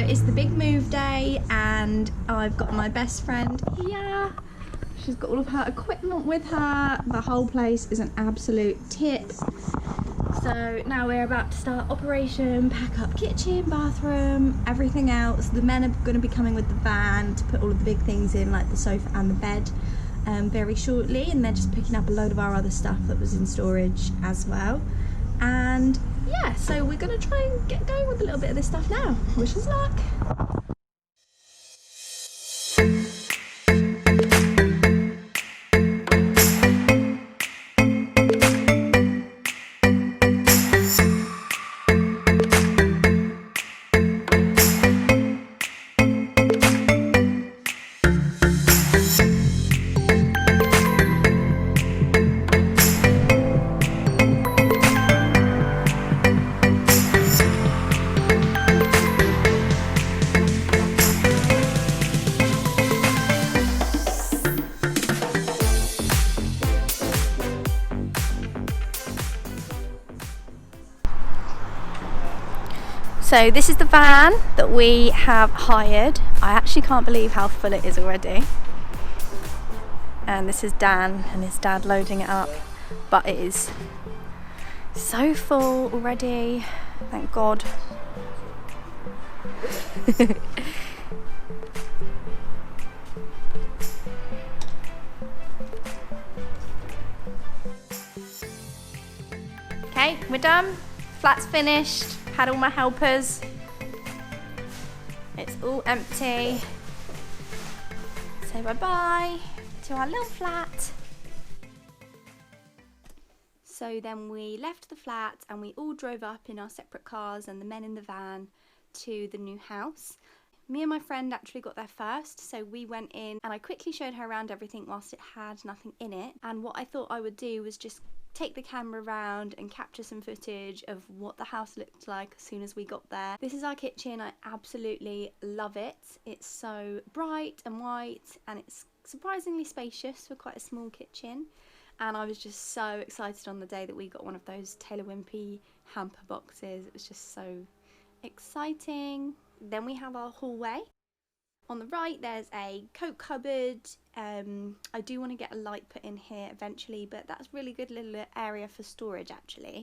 it's the big move day and I've got my best friend here. She's got all of her equipment with her. The whole place is an absolute tip. So now we're about to start operation, pack up kitchen, bathroom, everything else. The men are going to be coming with the van to put all of the big things in, like the sofa and the bed, very shortly, and they're just picking up a load of our other stuff that was in storage as well. And yeah, so we're going to try and get going with a little bit of this stuff now. Wish us luck. So this is the van that we have hired. I actually can't believe how full it is already. And this is Dan and his dad loading it up. But it is so full already, thank God. Okay, we're done. Flat's finished. Had all my helpers. It's all empty. Say bye-bye to our little flat. So then we left the flat and we all drove up in our separate cars and the men in the van to the new house. Me and my friend actually got there first, so we went in and I quickly showed her around everything whilst it had nothing in it. And what I thought I would do was just take the camera around and capture some footage of what the house looked like as soon as we got there. This is our kitchen. I absolutely love it. It's so bright and white and it's surprisingly spacious for quite a small kitchen. And I was just so excited on the day that we got one of those Taylor Wimpey hamper boxes. It was just so exciting. Then we have our hallway. On the right there's a coat cupboard. I do want to get a light put in here eventually, but that's a really good little area for storage actually.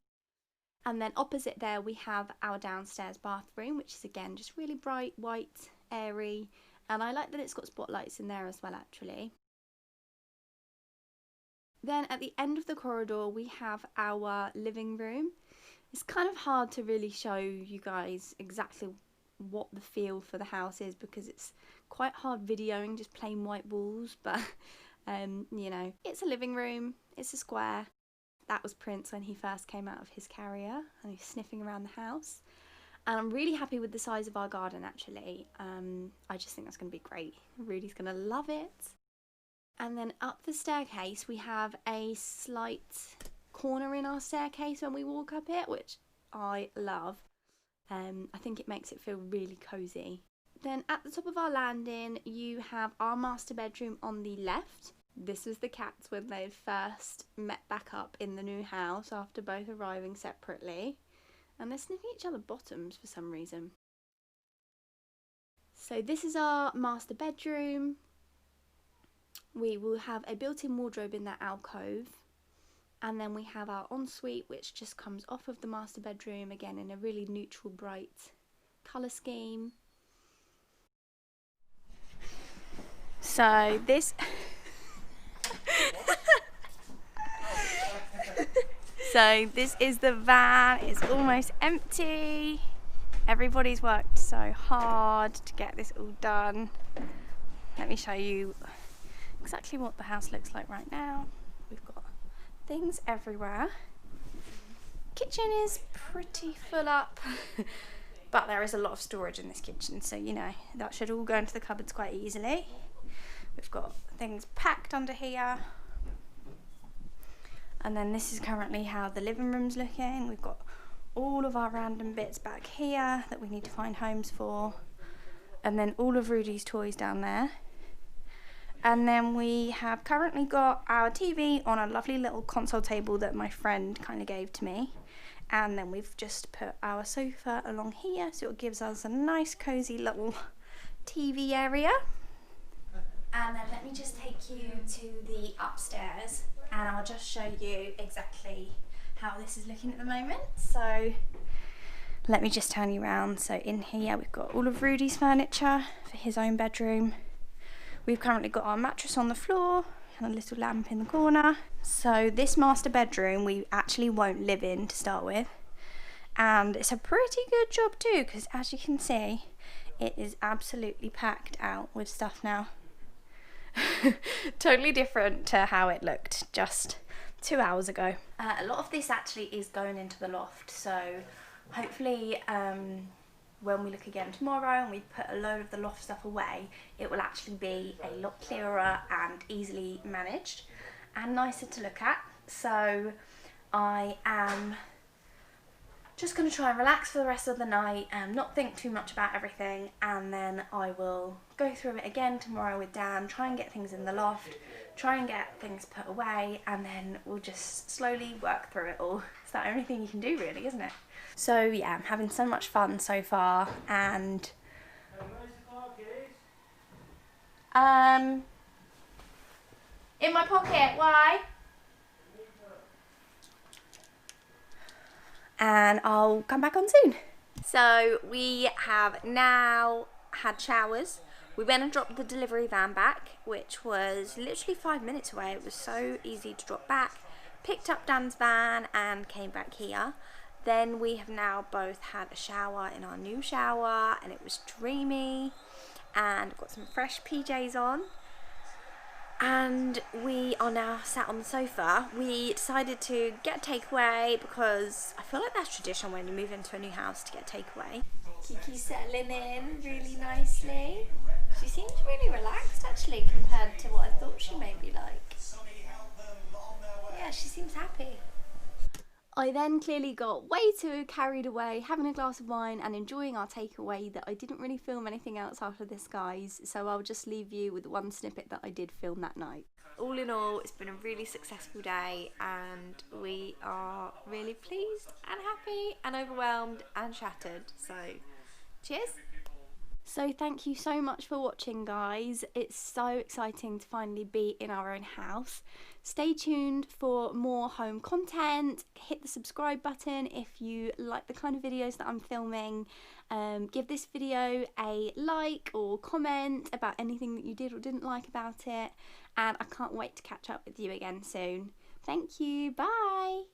And then opposite there we have our downstairs bathroom, which is again just really bright, white, airy, and I like that it's got spotlights in there as well actually. Then at the end of the corridor we have our living room. It's kind of hard to really show you guys exactly what the feel for the house is because it's quite hard videoing just plain white walls, but you know, it's a living room, it's a square. That was Prince when he first came out of his carrier and he's sniffing around the house. And I'm really happy with the size of our garden actually. I just think that's going to be great. Rudy's going to love it. And then up the staircase we have a slight corner in our staircase when we walk up it, which I love. I think it makes it feel really cozy. Then at the top of our landing you have our master bedroom on the left. This was the cats when they first met back up in the new house after both arriving separately. And they're sniffing each other's bottoms for some reason. So this is our master bedroom. We will have a built-in wardrobe in that alcove. And then we have our ensuite, which just comes off of the master bedroom, again in a really neutral, bright colour scheme. So this... So this is the van. It's almost empty. Everybody's worked so hard to get this all done. Let me show you exactly what the house looks like right now. We've got things everywhere. Kitchen is pretty full up, but there is a lot of storage in this kitchen, so you know that should all go into the cupboards quite easily. We've got things packed under here, and then this is currently how the living room's looking. We've got all of our random bits back here that we need to find homes for, and then all of Rudy's toys down there. And then we have currently got our TV on a lovely little console table that my friend kind of gave to me. And then we've just put our sofa along here, so it gives us a nice cozy little TV area. And then let me just take you to the upstairs and I'll just show you exactly how this is looking at the moment. So let me just turn you around. So in here we've got all of Rudy's furniture for his own bedroom. We've currently got our mattress on the floor and a little lamp in the corner. So this master bedroom we actually won't live in to start with. And it's a pretty good job too, because as you can see, it is absolutely packed out with stuff now. Totally different to how it looked just 2 hours ago. A lot of this actually is going into the loft, so hopefully when we look again tomorrow and we put a load of the loft stuff away, it will actually be a lot clearer and easily managed and nicer to look at. So I am just going to try and relax for the rest of the night and not think too much about everything, and then I will go through it again tomorrow with Dan, try and get things in the loft, try and get things put away, and then we'll just slowly work through it all. It's the only thing you can do really, isn't it? So yeah, I'm having so much fun so far, and in my pocket, why? And I'll come back on soon. So we have now had showers. We went and dropped the delivery van back, which was literally 5 minutes away. It was so easy to drop back. Picked up Dan's van and came back here. Then we have now both had a shower in our new shower, and it was dreamy, and got some fresh PJs on. And we are now sat on the sofa. We decided to get takeaway because I feel like that's tradition when you move into a new house to get takeaway. Kiki's settling in really nicely. She seems really relaxed actually compared to what I thought she may be like. Yeah, she seems happy. I then clearly got way too carried away having a glass of wine and enjoying our takeaway that I didn't really film anything else after this, guys, so I'll just leave you with one snippet that I did film that night. All in all, it's been a really successful day and we are really pleased and happy and overwhelmed and shattered, so cheers! So thank you so much for watching, guys. It's so exciting to finally be in our own house. Stay tuned for more home content. Hit the subscribe button if you like the kind of videos that I'm filming. Give this video a like or comment about anything that you did or didn't like about it. And I can't wait to catch up with you again soon. Thank you. Bye.